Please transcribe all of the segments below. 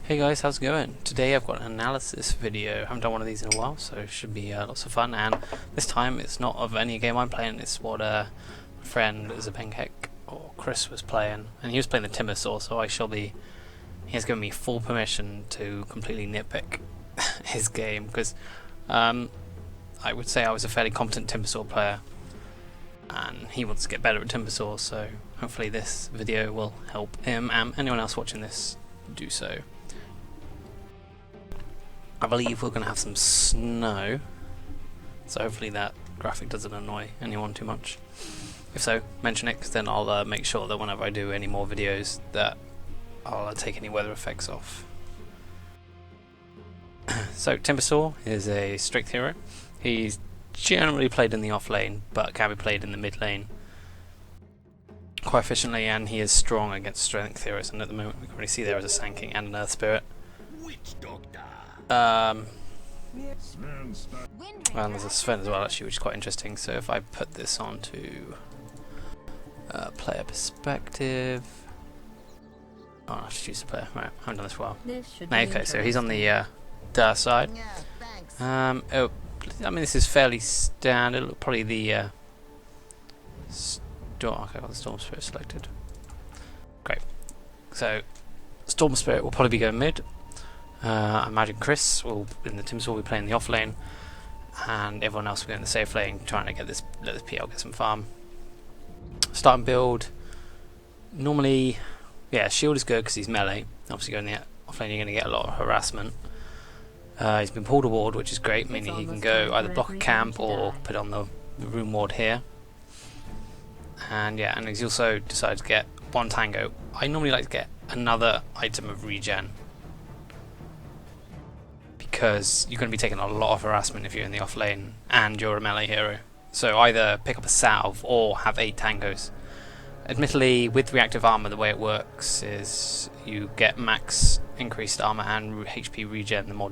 Hey guys, how's it going? Today I've got an analysis video. I haven't done one of these in a while, so it should be lots of fun. And this time it's not of any game I'm playing, it's what my friend Xebenkeck or Chris was playing. And he was playing the Timbersaw, so he has given me full permission to completely nitpick his game, because I would say I was a fairly competent Timbersaw player, and he wants to get better at Timbersaw, so hopefully this video will help him and anyone else watching this do so. I believe we're going to have some snow, so hopefully that graphic doesn't annoy anyone too much. If so, mention it, because then I'll make sure that whenever I do any more videos that I'll take any weather effects off. So Timbersaw is a strength hero. He's generally played in the off lane, but can be played in the mid lane quite efficiently, and he is strong against strength heroes, and at the moment we can really see there is a Sand King and an Earth Spirit. Well, there's a Sven as well actually, which is quite interesting. So if I put this onto player perspective, oh, I have to choose the player. Right, I haven't done this for a while. Okay, so he's on the DOTA side. Oh, I mean, this is fairly standard. Probably the okay, I got the Storm Spirit selected. Great. So Storm Spirit will probably be going mid. I imagine Chris will, in the Timbersaw, will be playing the off lane, and everyone else will be in the safe lane, trying to let this PL get some farm. Starting build, normally, yeah, shield is good because he's melee. Obviously, going the off lane, you're going to get a lot of harassment. He's been pulled a ward, which is great, meaning he can go either block a camp or put on the room ward here. And yeah, and he's also decided to get one tango. I normally like to get another item of regen, because you're going to be taking a lot of harassment if you're in the off lane and you're a melee hero. So either pick up a salve or have 8 tangos. Admittedly, with reactive armor, the way it works is you get max increased armor and HP regen the more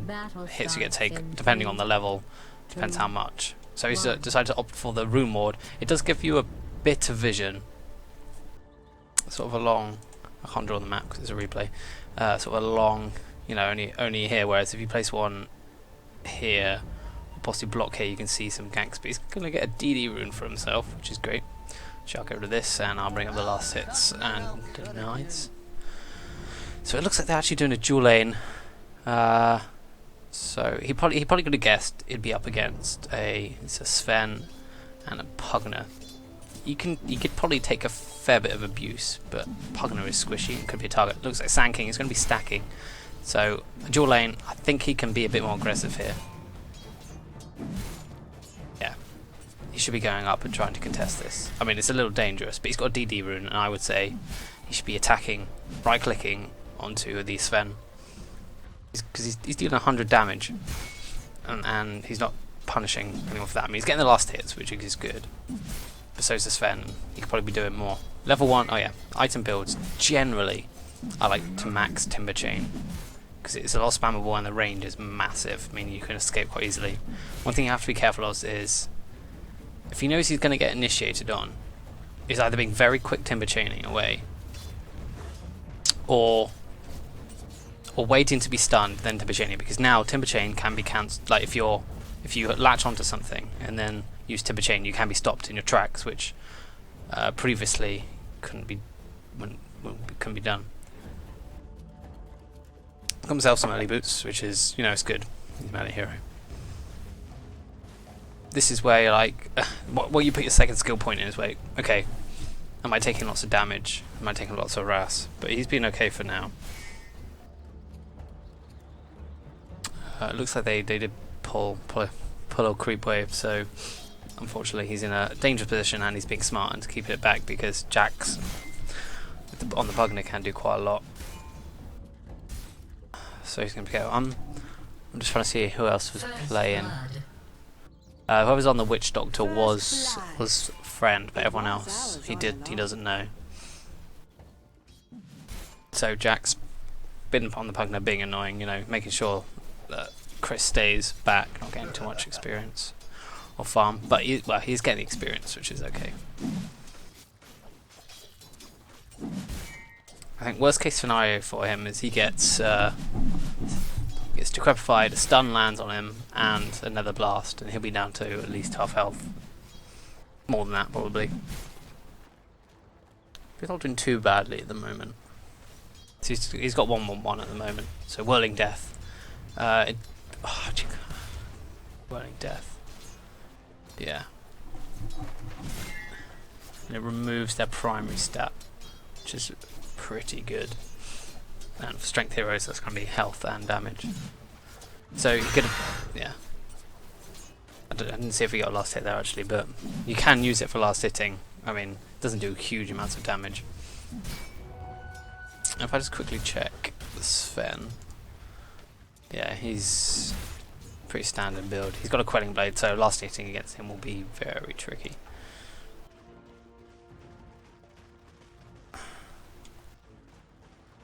hits you get taken, depending on the level, depends how much. So he's decided to opt for the room ward. It does give you a bit of vision, sort of a long, I can't draw the map because it's a replay, sort of a long, you know, only here, whereas if you place one here, possibly block here, you can see some ganks, but he's going to get a DD rune for himself, which is great. So I'll get rid of this, and I'll bring up the last hits and denies. So it looks like they're actually doing a dual lane. So he probably could have guessed it'd be up against it's a Sven and a Pugner. You could probably take a fair bit of abuse, but Pugner is squishy and could be a target. Looks like Sand King is going to be stacking. So, a dual lane, I think he can be a bit more aggressive here. Yeah. He should be going up and trying to contest this. I mean, it's a little dangerous, but he's got a DD rune, and I would say he should be attacking, right-clicking onto the Sven. Because he's dealing 100 damage, and he's not punishing anyone for that. I mean, he's getting the last hits, which is good. But so is the Sven. He could probably be doing more. Level 1, oh yeah, item builds. Generally, I like to max Timber Chain, because it's a lot spammable and the range is massive, meaning you can escape quite easily. One thing you have to be careful of is, if he knows he's going to get initiated on, is either being very quick Timber Chaining away, or waiting to be stunned, then Timber Chaining, because now Timber Chain can be cancelled. Like if you latch onto something and then use Timber Chain, you can be stopped in your tracks, which previously couldn't be done. Got himself some early boots, which is, you know, it's good. He's a melee hero. This is where you're like, what you put your second skill point in is where, okay, am I taking lots of damage? Am I taking lots of harass? But he's been okay for now. It looks like they did pull a creep wave, so unfortunately he's in a dangerous position, and he's being smart and to keep it back, because Jax on the Bugner can do quite a lot. So he's going to go. I'm just trying to see who else was playing. Whoever's on the Witch Doctor was friend, but everyone else he doesn't know. So Jack's been on the Pugner being annoying, you know, making sure that Chris stays back, not getting too much experience or farm. But he's getting the experience, which is okay. I think worst case scenario for him is he gets decrepified, a stun lands on him, and another blast, and he'll be down to at least half health. More than that, probably. He's not doing too badly at the moment. So he's got 1-1-1 at the moment. So Whirling Death. Whirling Death. Yeah. And it removes their primary stat, which is pretty good. And for Strength Heroes, that's going to be health and damage. So you could have, yeah. I didn't see if we got a last hit there actually, but you can use it for last hitting. I mean, it doesn't do huge amounts of damage. If I just quickly check the Sven, yeah, he's pretty standard build. He's got a Quelling Blade, so last hitting against him will be very tricky.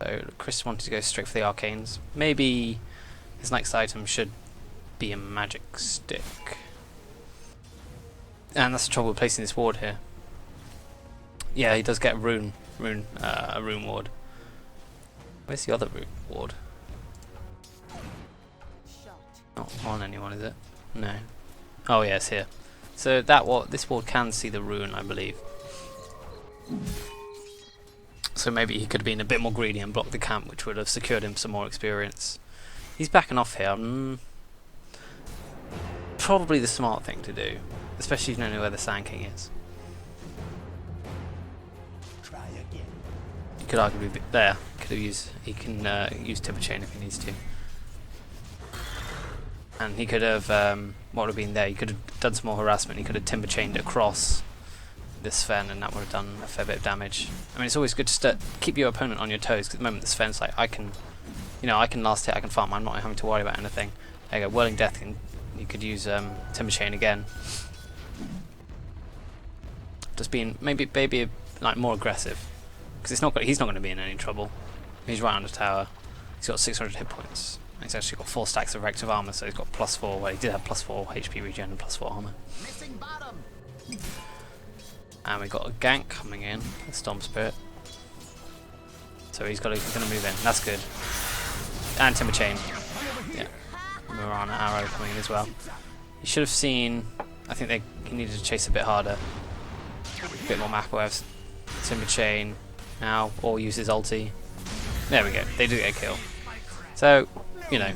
So Chris wanted to go straight for the Arcanes. Maybe his next item should be a Magic Stick. And that's the trouble with placing this ward here. Yeah, he does get a rune ward. Where's the other rune ward? Not on anyone, is it? No. Oh yeah, it's here. So this ward can see the rune, I believe. So maybe he could have been a bit more greedy and blocked the camp, which would have secured him some more experience. He's backing off here. Probably the smart thing to do, especially if you don't know where the Sand King is. He could arguably be there. He can use Timber Chain if he needs to. And he could have, what would have been there, he could have done some more harassment, he could have Timber Chained across this Sven, and that would have done a fair bit of damage. I mean, it's always good to keep your opponent on your toes, because at the moment the Sven's like, I can last hit, I can farm, I'm not having to worry about anything. There you go, Whirling Death, and you could use Timber Chain again. Just being maybe like more aggressive, because he's not going to be in any trouble. He's right on the tower. He's got 600 hit points. And he's actually got 4 stacks of Reactive Armor, so he's got +4. Well, he did have +4 HP regen and +4 armor. And we got a gank coming in, a Storm Spirit. So he's going to move in. That's good. And Timber Chain. Yeah. Mirana Arrow coming in as well. You should have seen. I think he needed to chase a bit harder. A bit more macrowaves. Timber Chain now, or use his ulti. There we go. They do get a kill. So, you know,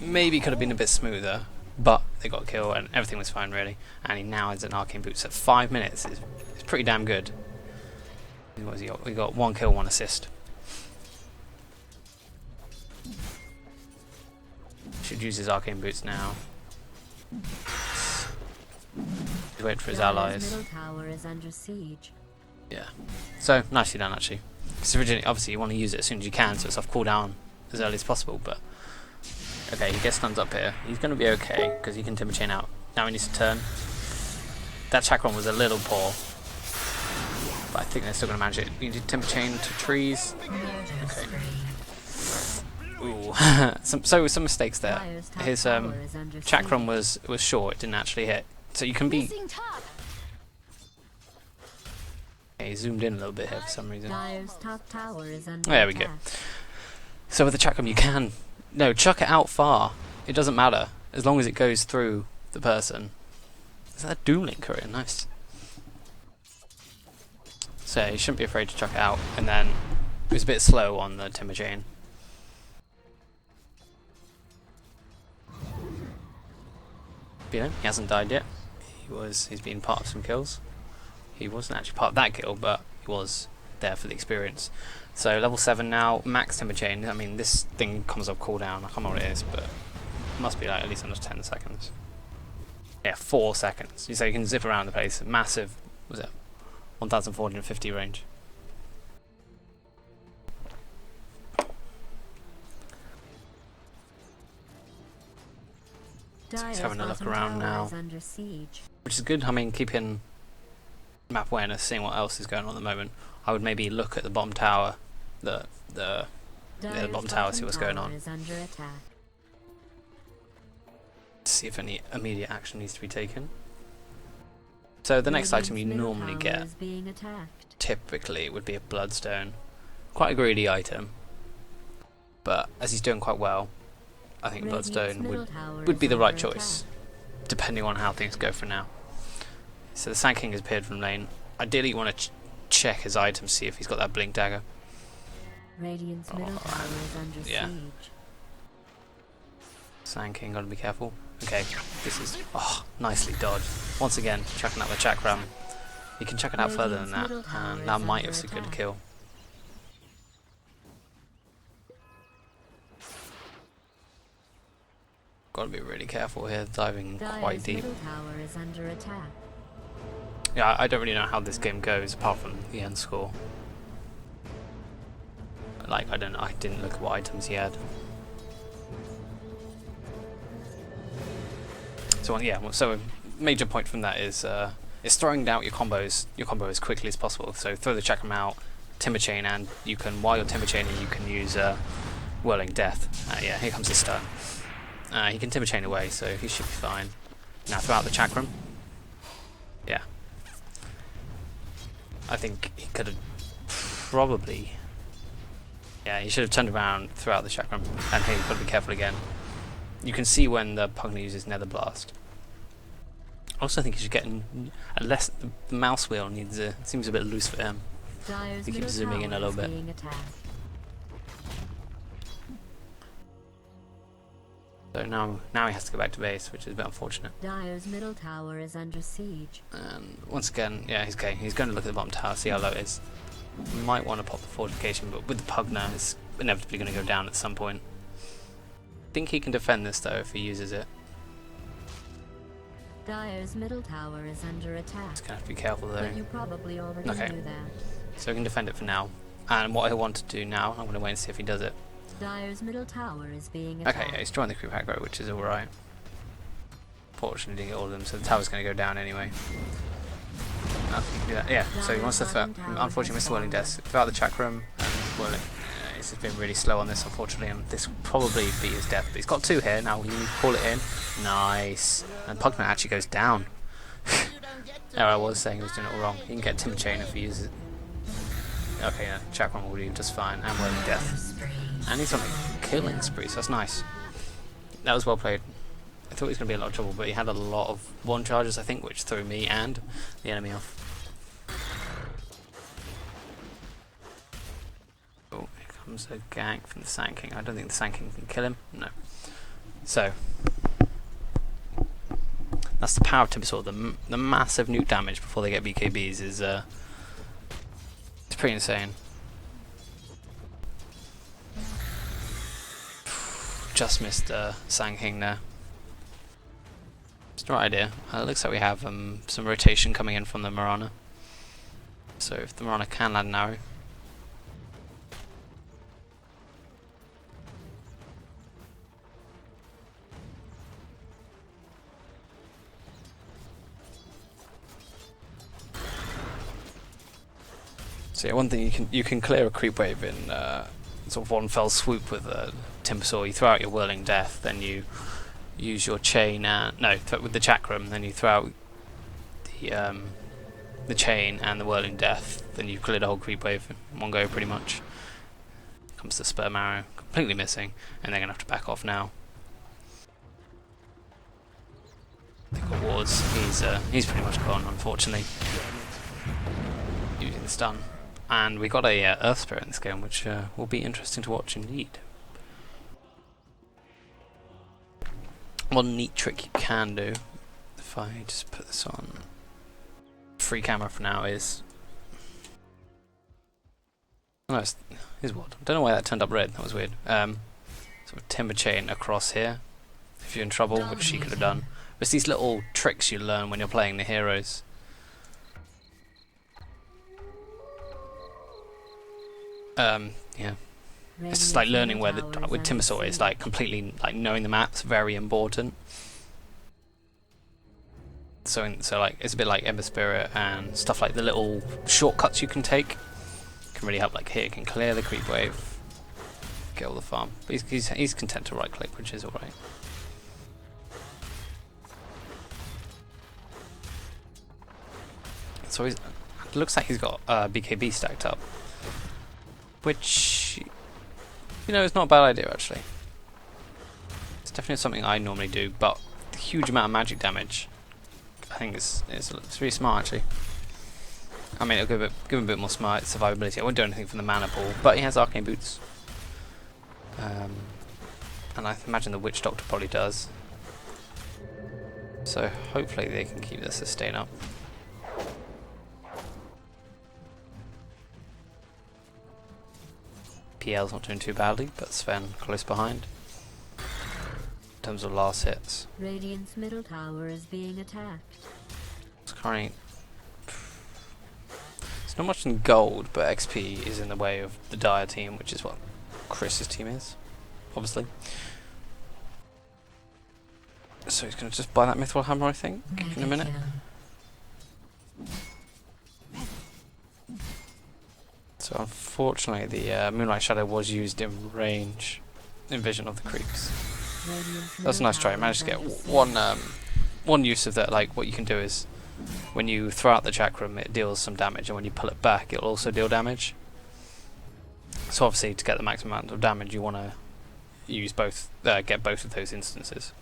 maybe could have been a bit smoother, but they got a kill and everything was fine really. And he now has an Arcane Boots at 5 minutes. It's pretty damn good. What has he got? We got 1 kill, 1 assist. Should use his Arcane Boots now. He's waiting for his allies. Middle tower is under siege. Yeah. So nicely done actually. Because originally, obviously, you want to use it as soon as you can, so it's off cooldown as early as possible. But okay, he gets stuns up here. He's going to be okay because he can Timber Chain out. Now he needs to turn. That chakram was a little poor, but I think they're still going to manage it. You need Timber Chain to trees. Okay. Ooh, some mistakes there. His chakram was short; it didn't actually hit. So you can be. Okay, he zoomed in a little bit here for some reason. There we go. So with the chakram, you can chuck it out far. It doesn't matter as long as it goes through the person. Is that a Doom Link career? Nice. So you shouldn't be afraid to chuck it out. And then it was a bit slow on the Timber Chain. But, you know, he hasn't died yet. He's been part of some kills. He wasn't actually part of that kill, but he was there for the experience. So level 7 now, max Timber Chain. I mean, this thing comes off cooldown. I can't remember what it is, but it must be like at least under 10 seconds. Yeah, 4 seconds. So you can zip around the place. Massive, was it 1,450 range. He's having a look around now, which is good. I mean, keeping map awareness, seeing what else is going on at the moment. I would maybe look at the bottom tower, the bottom tower, see what's going on. See if any immediate action needs to be taken. So the next item you normally get, typically, would be a Bloodstone. Quite a greedy item, but as he's doing quite well, I think Bloodstone would be the right choice, depending on how things go for now. So the Sand King has appeared from lane. Ideally you want to check his items, see if he's got that blink dagger. Radiant's middle tower is under siege. Sand King, gotta be careful. Okay, this is nicely dodged. Once again, chucking out the chakram. You can chuck it out further than that, and that might have secured a kill. Gotta be really careful here, diving quite deep. Tower is under attack. Yeah, I don't really know how this game goes apart from the end score. Like, I didn't look at what items he had. So a major point from that is throwing out your combos as quickly as possible. So throw the chakram out, timber chain, and you can, while you're timber chaining, you can use whirling death. Yeah, here comes the stun. He can timber chain away, so he should be fine. Now throw out the chakram. Yeah, I think he could have probably. Yeah, he should have turned around, threw out the chakram, and here you've got to be careful again. You can see when the Pugna uses Nether Blast. I also think he should get the mouse wheel seems a bit loose for him. He keeps zooming in a little bit. So now he has to go back to base, which is a bit unfortunate. Dire's middle tower is under siege. And once again, yeah, he's okay. He's going to look at the bottom tower, see how low it is. Might want to pop the fortification, but with the Pugna, it's inevitably going to go down at some point. I think he can defend this though if he uses it. Dire's middle tower is under attack. Just gonna have to be careful though. But you probably already knew that. So we can defend it for now. And what I want to do now, I'm gonna wait and see if he does it. Dire's middle tower is being attacked. Okay, yeah, he's drawing the creep aggro, which is alright. Fortunately, didn't get all of them, so the tower's gonna go down anyway. Yeah, so he wants to throw. Unfortunately, missed the whirling death. Throw out the chakram and whirling. He's been really slow on this, unfortunately, and this will probably be his death. But he's got two here now. We can call it in. Nice. And Pugna actually goes down. There I was saying he was doing it all wrong. He can get Timber Chain if he uses it. Okay, yeah, chakram will do just fine. And whirling death. And he's on a killing spree, so that's nice. That was well played. I thought he was going to be in a lot of trouble, but he had a lot of one charges, I think, which threw me and the enemy off. Oh, here comes a gank from the Sand King. I don't think the Sand King can kill him. No. So, that's the power of Timbersaw. The massive nuke damage before they get BKBs is it's pretty insane. Just missed Sand King there. It's the right idea. It looks like we have some rotation coming in from the Marana. So if the Marana can land an arrow. So yeah, one thing you can clear a creep wave in sort of one fell swoop with a Timbersaw. You throw out your whirling death, then you use your chain and with the chakram, then you throw out the chain and the whirling death, then you clear the whole creep wave in one go pretty much. Comes the sperm arrow, completely missing, and they're gonna have to back off now. They've got wards. He's pretty much gone, unfortunately. Using the stun. And we got a Earth Spirit in this game, which will be interesting to watch indeed. One neat trick you can do, if I just put this on free camera for now, is is what? I don't know why that turned up red. That was weird. Sort of timber chain across here, if you're in trouble, which she could have done. It's these little tricks you learn when you're playing the heroes. Yeah. It's just like learning where with Timbersaw it's like completely like knowing the map's very important. So like it's a bit like Ember Spirit and stuff, like the little shortcuts you can take can really help. Like here you can clear the creep wave, get all the farm. But he's content to right click, which is alright. So it looks like he's got BKB stacked up. which, you know, is not a bad idea actually. It's definitely something I normally do, but the huge amount of magic damage, I think it's really smart actually. I mean, it'll give him a bit more smart survivability. I won't do anything from the mana pool, but he has arcane boots. And I imagine the witch doctor probably does. So hopefully they can keep the sustain up. PL's not doing too badly, but Sven close behind. In terms of last hits. Radiant's middle tower is being attacked. It's currently... It's not much in gold, but XP is in the way of the Dire team, which is what Chris's team is, obviously. So he's going to just buy that Mithril Hammer, I think, in a minute. So unfortunately the Moonlight Shadow was used in range, in vision of the creeps. That's a nice try. I managed to get one use of that. Like, what you can do is, when you throw out the chakram, it deals some damage, and when you pull it back, it'll also deal damage. So obviously, to get the maximum amount of damage, you want to use both, get both of those instances.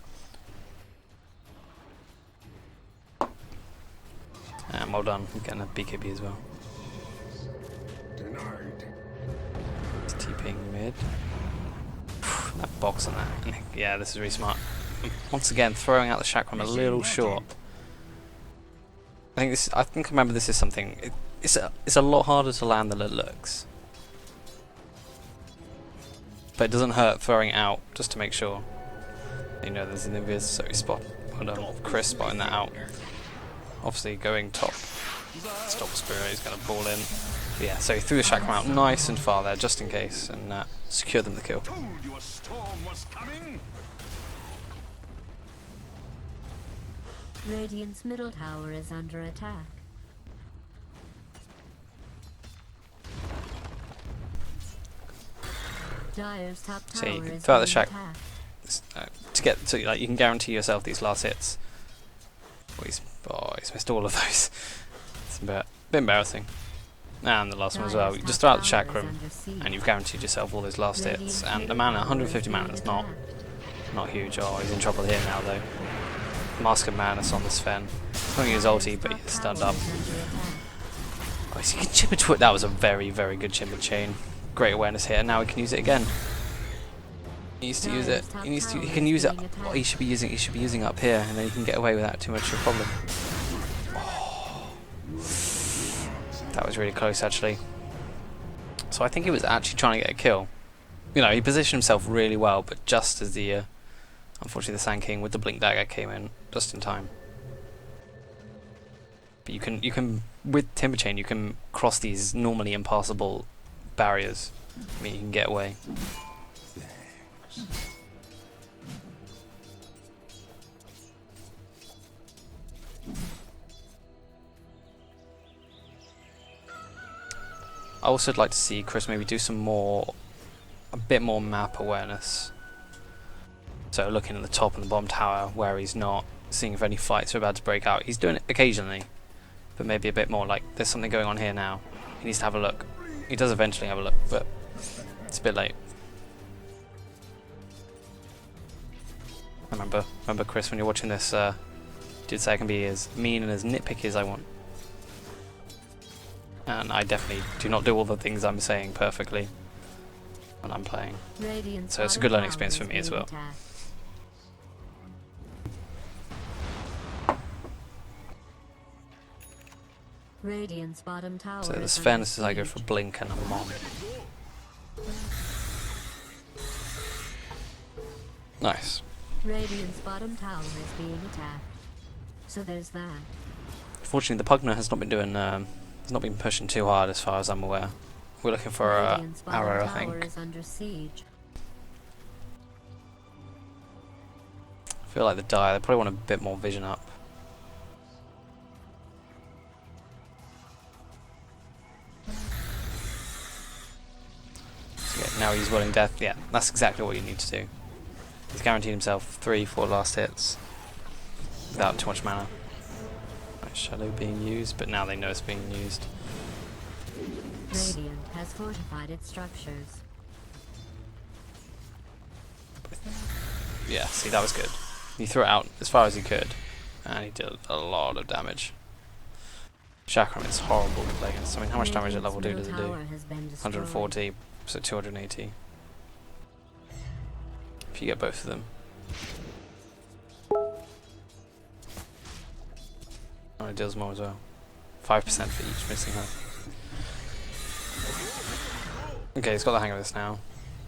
And well done, I'm getting a BKB as well. It's TPing mid. That box on that. And yeah, this is really smart. Once again, throwing out the chakram a little short. I think I remember this is something. It's a lot harder to land than it looks. But it doesn't hurt throwing it out just to make sure. You know, there's an invis, so we spot. Well done, Chris spotting that out. Obviously going top. Stop Spirit, he's going to ball in. But yeah, so he threw the chakram out nice and far there, just in case, and secured them the kill. Radiant's middle tower is under attack. Dire's top tower So you can is throw out the being shack attacked. to get so like you can guarantee yourself these last hits. Oh, he's missed all of those. It's a bit embarrassing. And the last one as well. You just throw out the chakram, and you've guaranteed yourself all those last hits. And the mana, 150 mana, is not huge. Oh, he's in trouble here now though. Mask of Madness on the Sven. Throwing his ulti, but he's stunned up. Oh, so he can chip it. That was a very, very good chip and chain. Great awareness here. Now he can use it again. He needs to use it. He can use it. What he should be using up here, and then he can get away without too much of a problem. Oh. That was really close, actually. So I think he was actually trying to get a kill. You know, he positioned himself really well, but just as the unfortunately the Sand King with the Blink Dagger came in just in time. But you can with Timber Chain you can cross these normally impassable barriers. I mean, you can get away. I also would like to see Chris maybe do a bit more map awareness. So looking at the top and the bottom tower where he's not, seeing if any fights are about to break out. He's doing it occasionally, but maybe a bit more like there's something going on here now. He needs to have a look. He does eventually have a look, but it's a bit late. Remember Chris, when you're watching this, did say I can be as mean and as nitpicky as I want. And I definitely do not do all the things I'm saying perfectly when I'm playing. So it's a good learning experience for me as well. Radiant's bottom tower. So the fairness is I go for Blink and I'm on. Nice. Radiant's bottom tower is being attacked. So there's that. Fortunately, the Pugner has not been doing, has not been pushing too hard as far as I'm aware. We're looking for arrow, I think. Is under siege. I feel like the Dire, they probably want a bit more vision up. So yeah, now he's willing death. Yeah, that's exactly what you need to do. He's guaranteed himself 3-4 last hits without too much mana. Right, Shadow being used, but now they know it's being used. Radiant has fortified its structures. Yeah, see, that was good. He threw it out as far as he could, and he did a lot of damage. Chakram is horrible to play against. I mean, how much damage at level 2 does it do? 140, so 280. If you get both of them. Oh, it deals more as well. 5% for each missing health. Okay, he's got the hang of this now.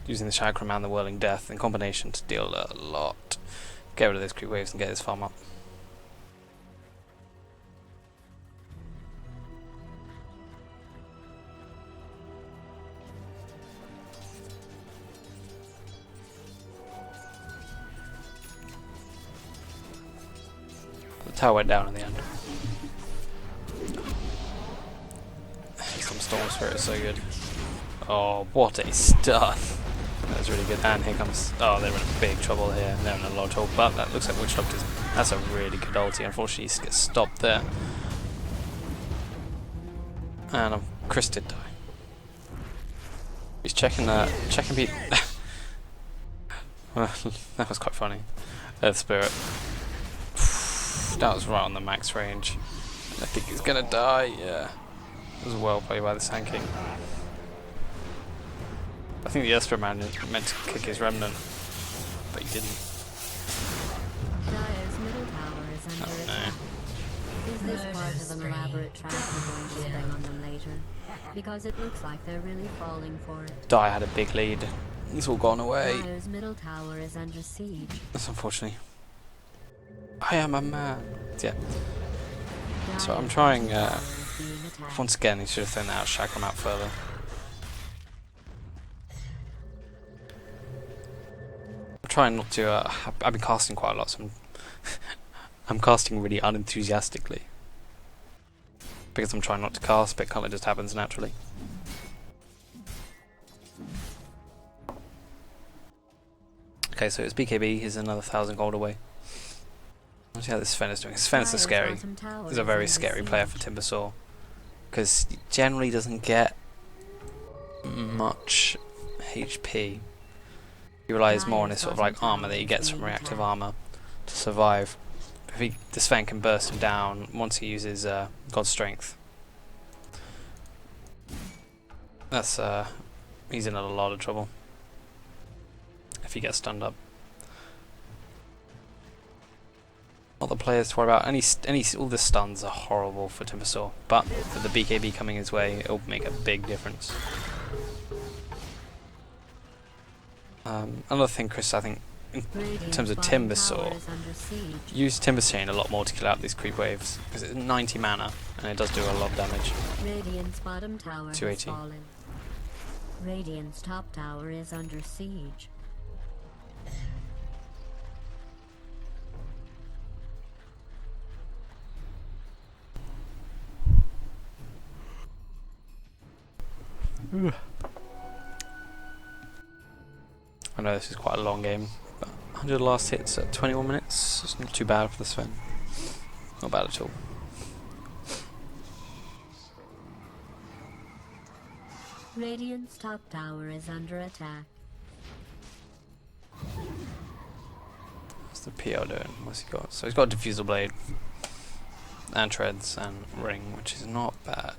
Using the Chakram and the Whirling Death in combination to deal a lot. Get rid of those creep waves and get his farm up. The tower went down in the end. Some Storm Spirit is so good. Oh, what a stun! That was really good. And here comes... Oh, they're in big trouble here. They're in a lot of trouble. But that looks like Witch Doctor's... That's a really good ulti. Unfortunately, he gets stopped there. And Chris did die. He's checking beat... Well, that was quite funny. Earth Spirit. That was right on the max range. I think he's gonna die, yeah. It was well played by the Sand King. I think the Earth Spirit man meant to kick his remnant, but he didn't. Dire's middle tower is under attack. Is this part of an elaborate trap we're going to spring on them later? Because it looks like they're really falling for it. Dai had a big lead. It's all gone away. Dire's middle tower is under siege. That's unfortunate. I am a man. Yeah. So I'm trying, once again, he should have thrown that out, Chakram out further. I'm trying not to, I've been casting quite a lot, so I'm casting really unenthusiastically. Because I'm trying not to cast, but it kind of just happens naturally. Okay, so it's BKB, he's another 1,000 gold away. Let's see how this Sven is doing. Sven is scary. He's a very scary player for Timbersaw. Because he generally doesn't get much HP. He relies more on his sort of like armor that he gets from reactive armor to survive. If the Sven can burst him down once he uses God's Strength. That's he's in a lot of trouble. If he gets stunned up. Not the players to worry about. All the stuns are horrible for Timbersaw, but with the BKB coming his way, it'll make a big difference. Another thing, Chris, I think, in terms of Timbersaw, use Timbersaw a lot more to kill out these creep waves, because it's 90 mana, and it does do a lot of damage. Radiant's bottom tower 280. has fallen. Radiant's top tower is under siege. I know this is quite a long game, but 100 last hits at 21 minutes, it's not too bad for the Sven. Not bad at all. Radiant's top tower is under attack. What's the PL doing? What's he got? So he's got a Diffusal Blade, and Treads, and Ring, which is not bad.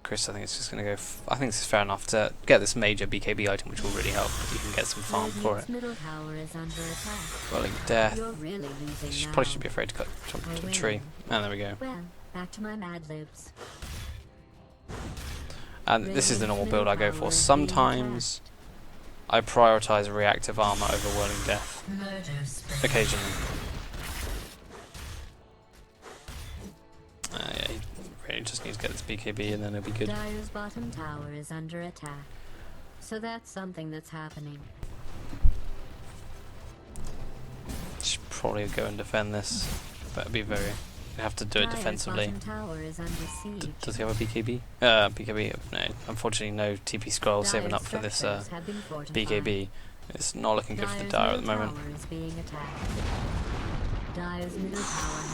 Chris, I think it's just going to go... I think this is fair enough to get this major BKB item, which will really help if you can get some farm for it. Middle tower is under attack. Whirling Death. You're really losing now. Probably should be afraid to jump to a tree. And there we go. Well, back to my Mad Libs. And this is the normal build I go for. Sometimes I prioritise reactive armor over Whirling Death. Occasionally. Yeah, he really just needs to get this BKB and then it'll be good. Dire's bottom tower is under attack. So that's something that's happening. Should probably go and defend this. But it'd be very... You have to do it defensively. Tower is under siege. Does he have a BKB? BKB? No, unfortunately no TP scroll saving up for this BKB. It's not looking good for the Dire at the moment.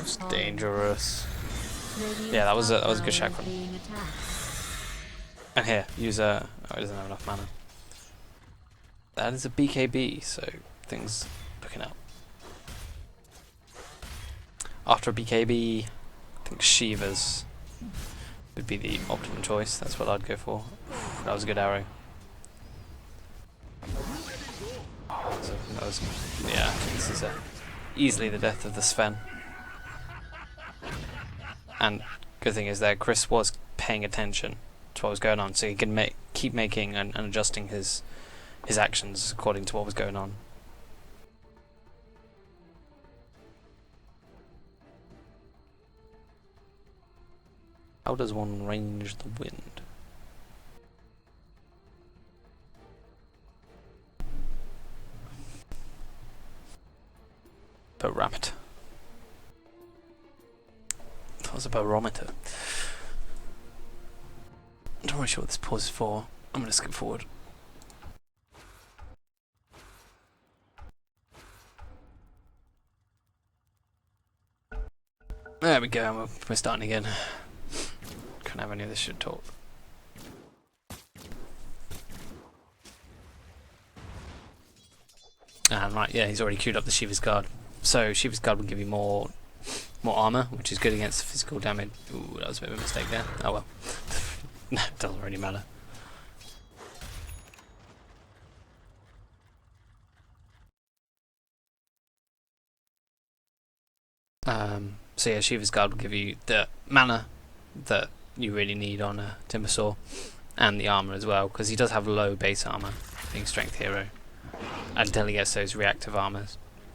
It's dangerous. Yeah, that was a good Chakram. And here, use a... Oh, it doesn't have enough mana. That is a BKB, so things looking up. After a BKB, I think Shiva's would be the optimum choice. That's what I'd go for. That was a good arrow. Oh, that was yeah, I think this is easily the death of the Sven. And good thing is that Chris was paying attention to what was going on, so he can keep making and adjusting his actions according to what was going on. How does one range the wind? Barometer. That was a barometer. I'm not really sure what this pause is for. I'm going to skip forward. There we go, we're starting again. Can't have any of this shit talk. Right, yeah, he's already queued up the Shiva's Guard. So Shiva's Guard will give you more armor, which is good against physical damage. Ooh, that was a bit of a mistake there. Oh well. It doesn't really matter. So yeah, Shiva's Guard will give you the mana that you really need on a Timbersaw, and the armor as well, because he does have low base armor, being strength hero, until he gets those reactive armor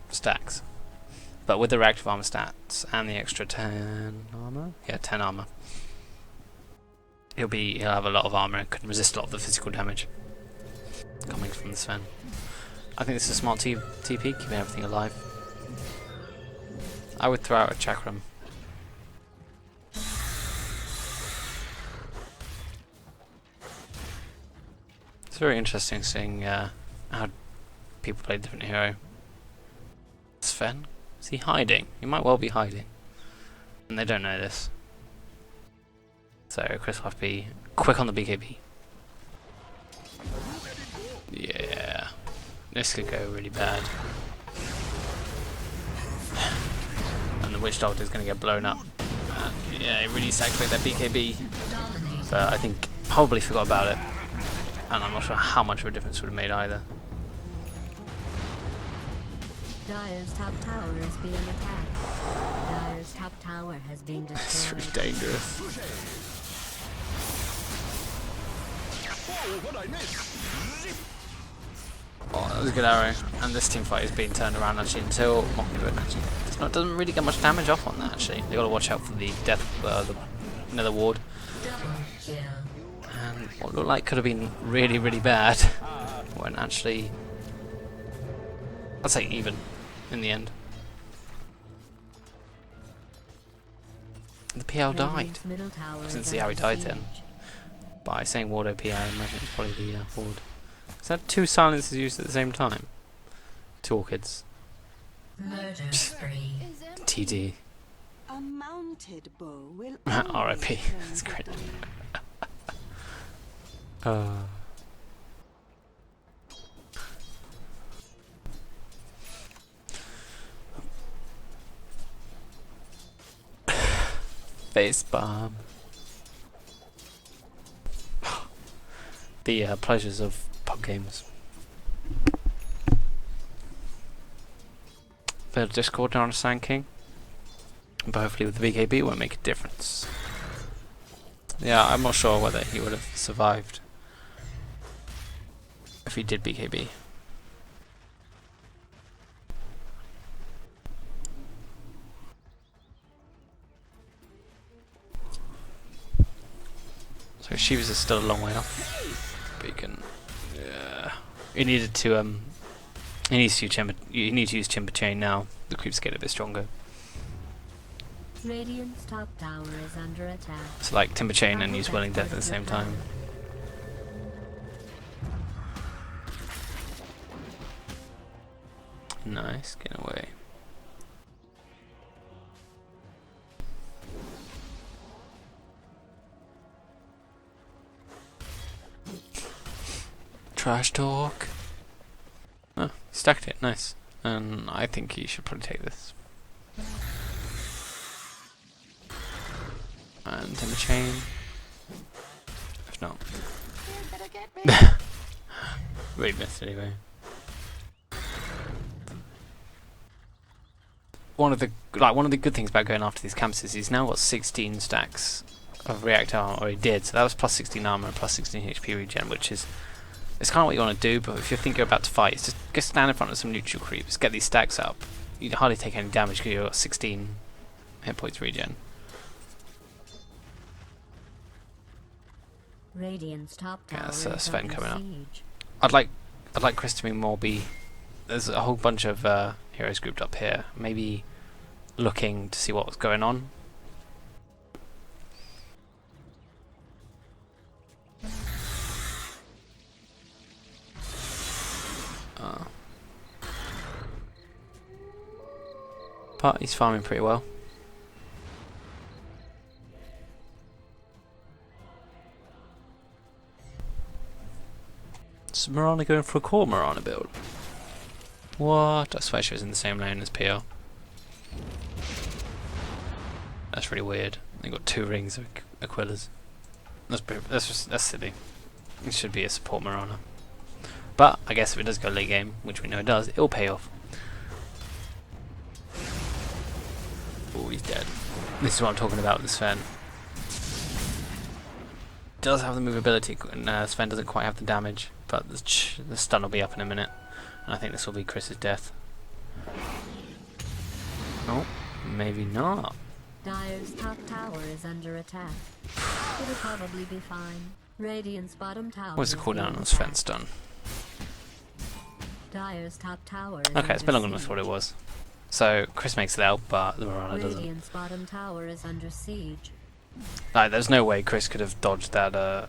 stacks. But with the reactive armor stats and the extra 10 armor, yeah, 10 armor, he'll have a lot of armor and can resist a lot of the physical damage coming from the Sven. I think this is a smart TP, keeping everything alive. I would throw out a Chakram. It's very interesting seeing how people play different hero. Sven? Is he hiding? He might well be hiding. And they don't know this. So Chris will have to be quick on the BKB. Yeah. This could go really bad. And the Witch Doctor is going to get blown up. And yeah, it really needs to activate that BKB. But I think probably forgot about it. And I'm not sure how much of a difference it would have made either. Dire's top tower is being attacked. Dire's top tower has been destroyed. It's really dangerous. Oh, that was a good arrow. And this team fight is being turned around actually until Mockingbird actually doesn't really get much damage off on that actually. They gotta watch out for the death the Nether Ward. And what looked like could have been really, really bad when actually I'd say even in the end. The PL died. I didn't see how he died then. By saying ward OP, I imagine it's probably the ward. Is that 2 silences used at the same time? 2 orchids. TD. A mounted bow will RIP. That's great. Face bomb. The pleasures of pub games. Bit of Discord on a Sand King, but hopefully with the BKB it won't make a difference. Yeah, I'm not sure whether he would have survived if he did BKB. So Shiva's is still a long way off, but you can. He needed to He needs to use Timber Chain now. The creeps get a bit stronger. Radiant's top tower is under attack. So like Timber Chain and use Willing Death at the same time. Nice, get away. Trash talk. Oh, stacked it, nice. And I think he should probably take this. And timber chain. If not. Really missed anyway. One of the good things about going after these campuses is he's now got 16 stacks of reactor armor, or he did, so that was plus 16 armor and plus 16 HP regen, which is it's kind of what you want to do, but if you think you're about to fight, it's just go stand in front of some neutral creeps, get these stacks up. You hardly take any damage because you've got 16 hit points regen. Radiant's top tower Yeah, that's is Sven under coming up. siege. I'd like Chris to be more be. There's a whole bunch of heroes grouped up here. Maybe looking to see what's going on. But he's farming pretty well. Is Mirana going for a core Mirana build? What? I swear she was in the same lane as PL. That's really weird. They got 2 rings of Aquilas. That's silly. It should be a support Mirana. But I guess if it does go late game, which we know it does, it'll pay off. Oh, he's dead. This is what I'm talking about with Sven. Does have the movability, and Sven doesn't quite have the damage, but the stun will be up in a minute, and I think this will be Chris's death. Oh, maybe not. Dire's top tower is under attack. It'll probably be fine. Radiant's bottom tower. What's the is cooldown being on Sven attacked. stun? Dire's top tower is Okay, it's been longer than I under thought it siege. was. So Chris makes it out, but the Mirana doesn't. Radiant's bottom tower is under siege. Like, there's no way Chris could have dodged that. I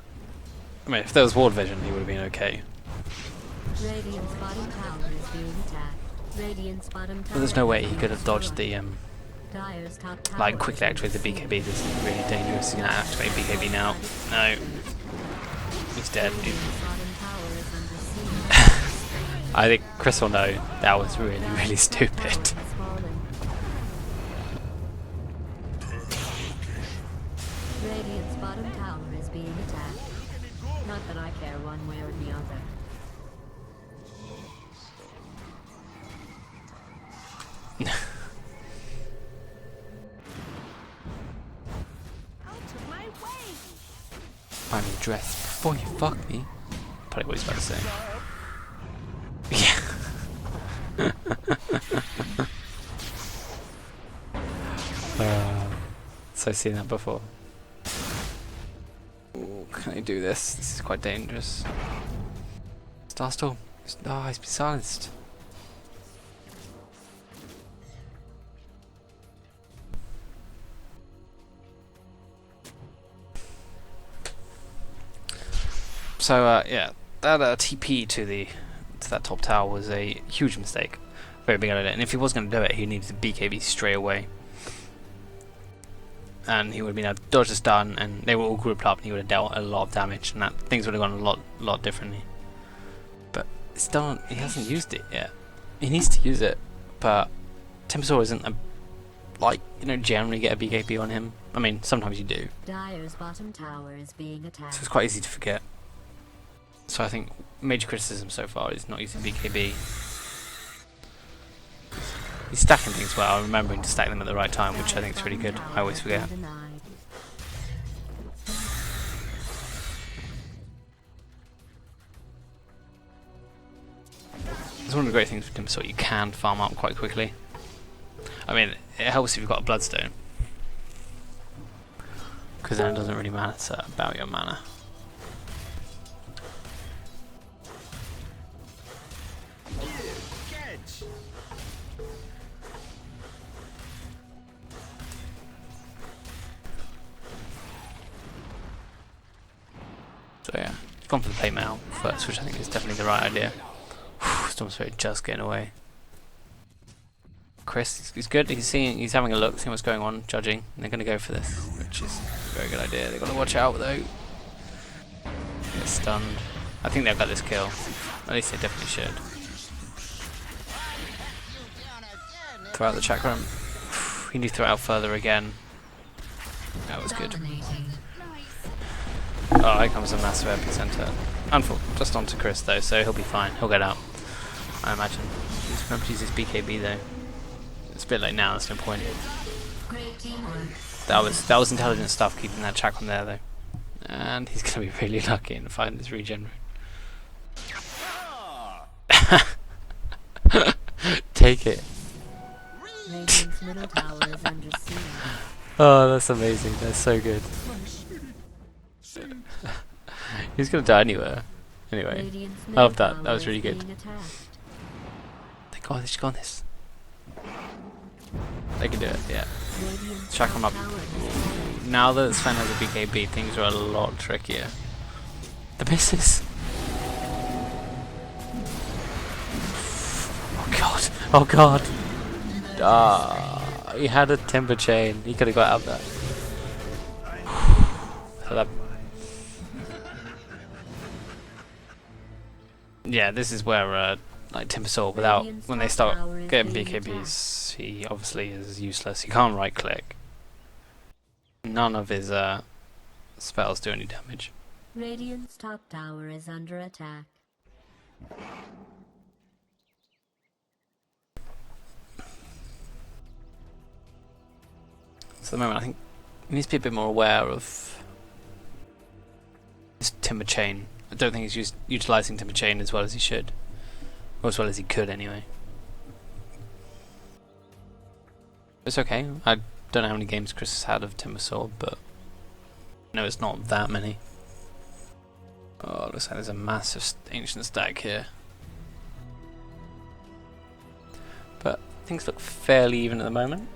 mean, if there was ward vision, he would have been okay. Radiant's bottom tower is being attacked. Radiant's bottom tower. But there's no way is he could have dodged the Dire's top tower like is quickly under activate the BKB. siege. This is really dangerous. He's gonna activate BKB now. No, he's dead. Radiant's bottom tower is under siege. I think Chris will know that was really, really Dire's top tower stupid. has fallen. Radiant's bottom tower is being attacked. Not that I care one way or the other. I'm dressed before you fuck me. Probably what he's about to say. Yeah. So I've seen that before. Ooh, can I do this? This is quite dangerous. Starstorm. Oh, he's been silenced. So yeah, that TP to that top tower was a huge mistake. Very big idea. And if he was going to do it, he needed to BKB straight away. And he would have been able to dodge the stun, and they were all grouped up, and he would have dealt a lot of damage, and things would have gone a lot differently. But still, he hasn't used it yet. He needs to use it, but Timbersaw isn't generally get a BKB on him. I mean, sometimes you do. Dire's bottom tower is being attacked. So it's quite easy to forget. So I think major criticism so far is not using BKB. He's stacking things well, remembering to stack them at the right time, which I think is really good. I always forget. It's one of the great things with Timbersaw, you can farm up quite quickly. I mean, it helps if you've got a Bloodstone, because then it doesn't really matter about your mana. So yeah, gone for the plate mail first, which I think is definitely the right idea. Storm's Spirit just getting away. Chris, he's good. He's having a look, seeing what's going on, judging. And they're going to go for this, which is a very good idea. They've got to watch out though. Get stunned. I think they've got this kill. At least they definitely should. Throw out the chakram. You need to throw it out further again. That was good. Oh, here comes a massive epicenter. Just onto Chris though, so he'll be fine. He'll get out, I imagine. Just remember to use his BKB though. It's a bit late now. There's no point. That was intelligent stuff, keeping that chakram there though. And he's gonna be really lucky and find this regen. Take it. Oh, that's amazing. That's so good. He's gonna die anywhere. Anyway, I love that. That was really good. They should go on this. They can do it, yeah. Chuck him up. Now that Sven has a BKB, things are a lot trickier. The misses. Oh god. Oh god. Ah, he had a timber chain. He could have got out of that. So that. Yeah, this is where like Timbersaw, when they start getting BKBs, he obviously is useless. He can't right click. None of his spells do any damage. Radiant's top tower is under attack. So at the moment I think he needs to be a bit more aware of this timber chain. I don't think he's utilising timber chain as well as he should. Or as well as he could anyway. It's okay. I don't know how many games Chris has had of Timbersaw, but no, it's not that many. Oh, looks like there's a massive ancient stack here. But things look fairly even at the moment.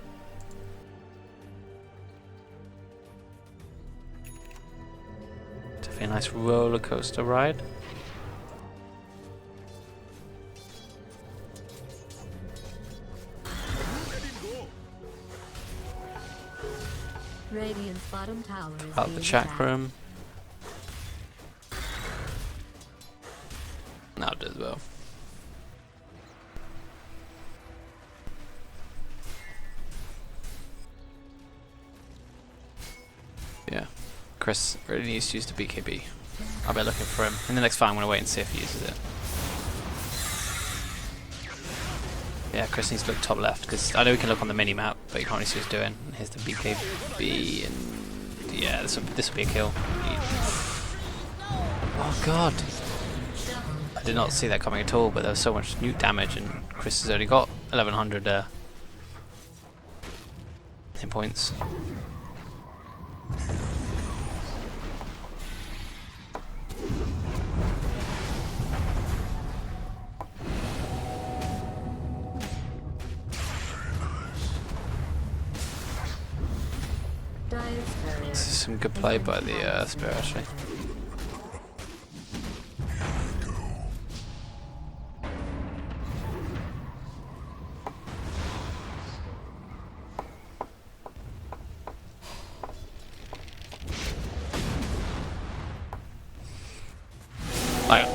Definitely a nice roller coaster ride. Radiant's bottom tower is Out the chakram. Now it does well. Yeah, Chris really needs to use the BKB. I'll be looking for him. In the next fight I'm going to wait and see if he uses it. Yeah, Chris needs to look top left, because I know we can look on the mini-map, but you can't really see what he's doing. And here's the BKB, and yeah, this will be a kill. Oh god! I did not see that coming at all, but there was so much nuke damage, and Chris has only got 1100 hit points. This is some good play by the Spirit actually.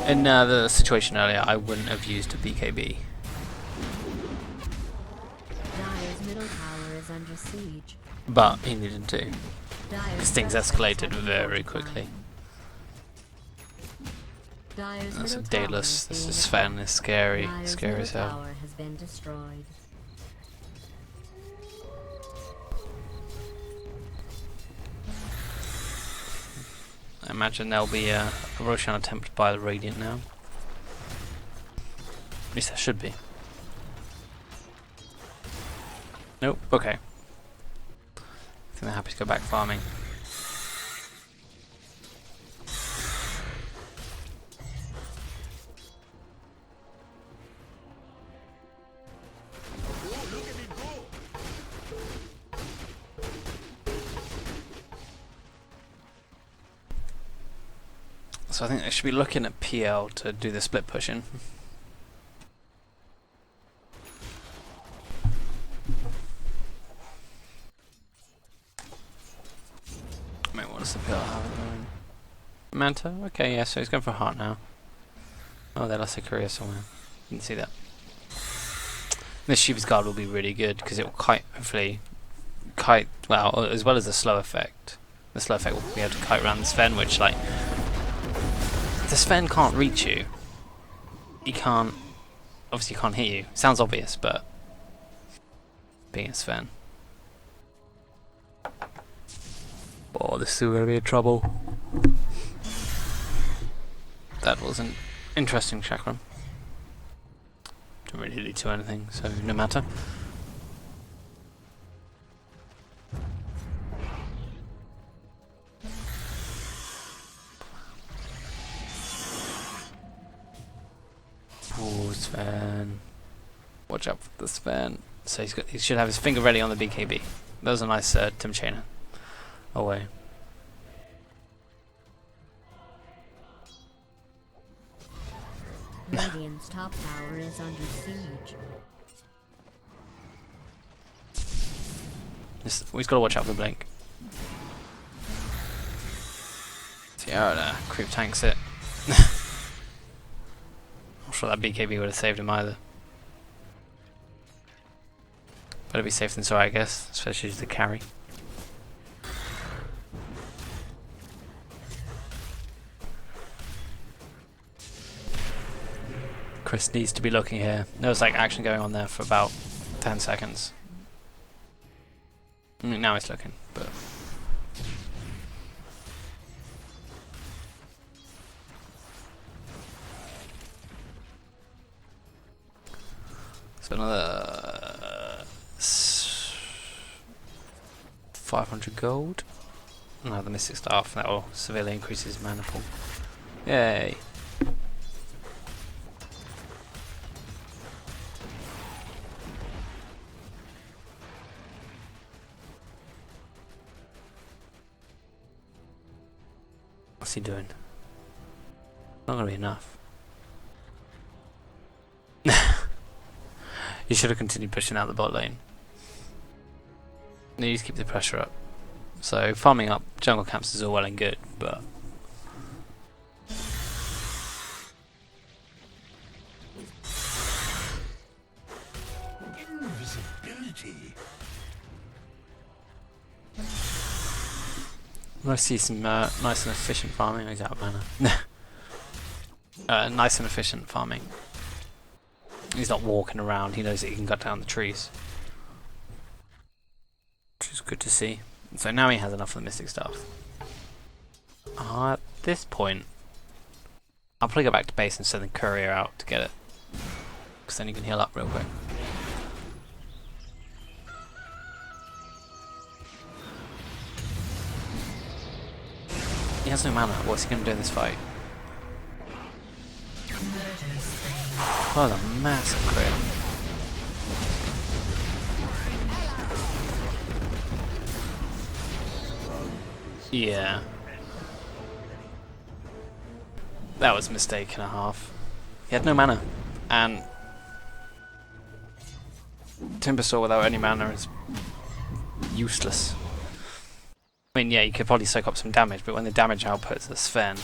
In the situation earlier, I wouldn't have used a BKB. Dire's middle tower is under siege. But he needed to. Because things escalated very quickly. That's a Daedalus. This is Sven. It's scary. Scary as hell. Tower has been destroyed. I imagine there'll be a Roshan attempt by the Radiant now. At least there should be. Nope. Okay. I think they're happy to go back farming. So I think they should be looking at PL to do the split pushing. Wait, what does the PL have at the moment? Manta? Okay, yeah, so he's going for heart now. Oh, they lost a courier somewhere. Didn't see that. This Shiva's Guard will be really good because it will hopefully kite, well, as well as the slow effect. The slow effect will be able to kite around the Sven, which, like, the Sven can't reach you. He can't, obviously he can't hit you. Sounds obvious, but being a Sven. Oh, this is still going to be in trouble. That was an interesting chakram. Didn't really lead to anything, so no matter. Oh, Sven. Watch out for the Sven. So he should have his finger ready on the BKB. That was a nice Tim Chainer. Away. Radiant's top tower is under siege. We've got to watch out for the blink. Tiara creep tanks it. I'm sure that BKB would have saved him either. Better be safe than sorry, I guess, especially the carry. Chris needs to be looking here. There was like action going on there for about 10 seconds. I mean, now he's looking, but so another 500 gold. Now the Mystic Staff, that will severely increase his mana pool. Yay! What's he doing? Not gonna be enough. You should have continued pushing out the bot lane. Need to keep the pressure up. So farming up jungle camps is all well and good, but invisibility. I want to see some nice and efficient farming. He's out of mana. Nice and efficient farming. He's not walking around. He knows that he can cut down the trees, which is good to see. So now he has enough of the Mystic Staff. At this point, I'll probably go back to base and send the courier out to get it, because then you can heal up real quick. He has no mana. What's he going to do in this fight? Oh, the massive crit. Yeah. That was a mistake and a half. He had no mana. And Timbersaw without any mana is useless. I mean, yeah, you could probably soak up some damage, but when the damage output's a Sven,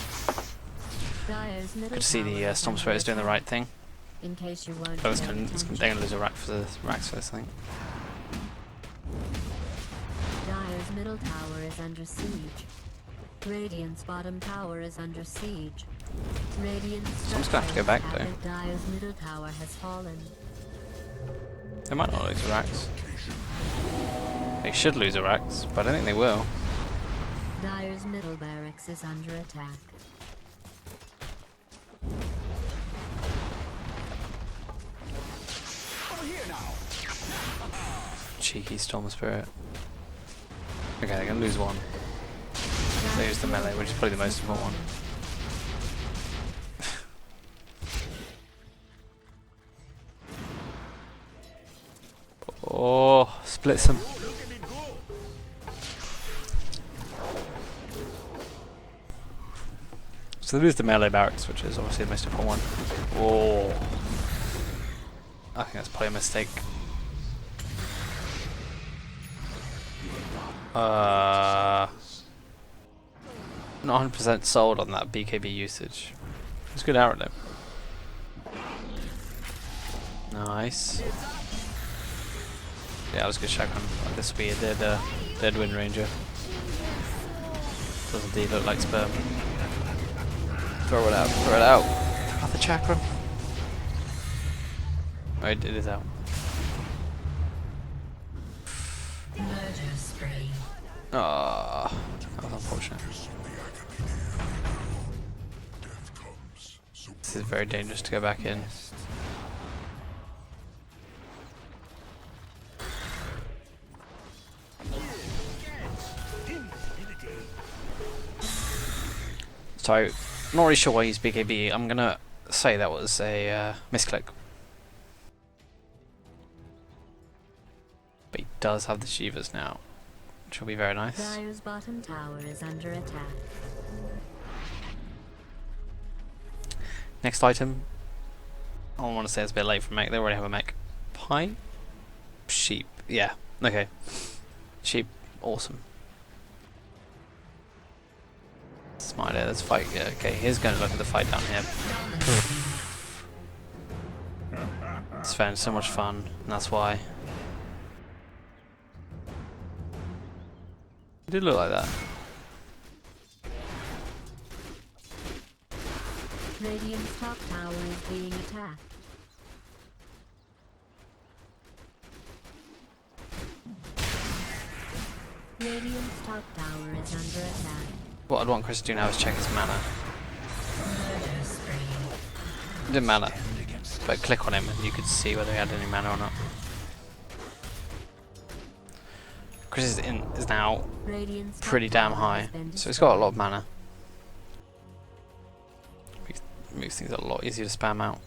good to see the Storm Spirit is doing the right thing. In case you weren't Oh, they're going to lose a rack for the racks for this thing. Dire's middle tower is under siege. Radiant's bottom tower is under siege. Radiant's Someone's going to have to go back though. Dire's middle tower has fallen. They might not lose the racks. They should lose the racks, but I don't think they will. Dire's middle barracks is under attack. Cheeky Storm Spirit. Okay, they're going to lose one. They use the melee, which is probably the most important one. Oh, splits them. So they lose the melee barracks, which is obviously the most important one. Oh, I think that's probably a mistake. Not 100% sold on that BKB usage. It's good arrow though. Nice. Yeah, that was a good chakram. This will be a dead Wind Ranger. Does indeed look like sperm. Throw it out, throw it out. Throw out the chakram. Oh, it is out. Murder spree. Ah, that was unfortunate. This is very dangerous to go back in. So, not really sure why he's BKB. I'm gonna say that was a misclick. But he does have the Shivas now, which will be very nice. Dire's bottom tower is under attack. Next item. I want to say it's a bit late for mech. They already have a mech. Pie? Sheep. Yeah. Okay. Sheep. Awesome. Smart idea. Let's fight. Yeah, okay, here's going to look at the fight down here. It's found so much fun, and that's why. It did look like that. Radiant's top tower is being attacked. Radiant's top tower is under attack. What I'd want Chris to do now is check his mana. Murder spree. It didn't matter, but click on him and you could see whether he had any mana or not. Chris is now Radiant's top pretty damn tower high, has been so he's got a lot of destroyed. mana. Makes things a lot easier to spam out.